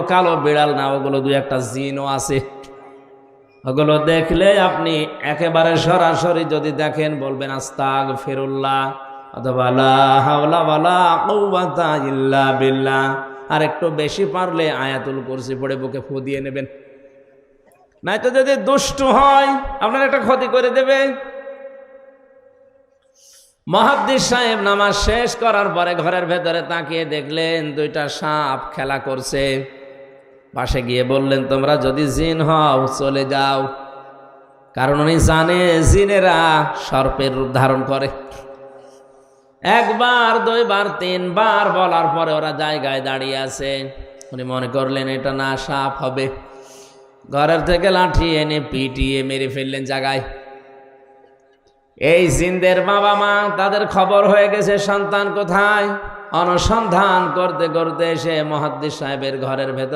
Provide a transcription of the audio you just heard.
কালো বিড়াল না, ওগুলো দুই একটা জিনও আছে। ওগুলো দেখলে আপনি একেবারে সরাসরি যদি দেখেন বলবেন আস্তাগফিরুল্লাহ অথবা লা হাওলা ওয়ালা কুওয়াতা ইল্লা বিল্লাহ। আর একটু বেশি পারলে আয়াতুল কুরসি পড়ে বুকে ফু দিয়ে নেবেন। নাই তো যদি দুষ্ট হয় আপনার একটা ক্ষতি করে দেবে। মুহাদ্দিস সাহেব নামাজ শেষ করার পরে ঘরের ভেতরে তাকিয়ে দেখলেন দুইটা সাপ খেলা করছে। পাশে গিয়ে বললেন, তোমরা যদি জিন হও চলে যাও। কারণ উনি জানে জিনেরা সর্পের রূপ ধারণ করে। একবার, দুইবার, তিনবার বলার পরে ওরা জায়গায় দাঁড়িয়ে আছে। উনি মনে করলেন এটা না সাপ হবে। ঘরের থেকে লাঠি এনে পিটিয়ে মেরে ফেললেন জায়গায়। এই জিনদের বাবা মা, তাদের খবর হয়ে গেছে সন্তান কোথায়। অনুসন্ধান করতে করতে এসে মুহাদ্দিস সাহেবের ঘরের ভেতর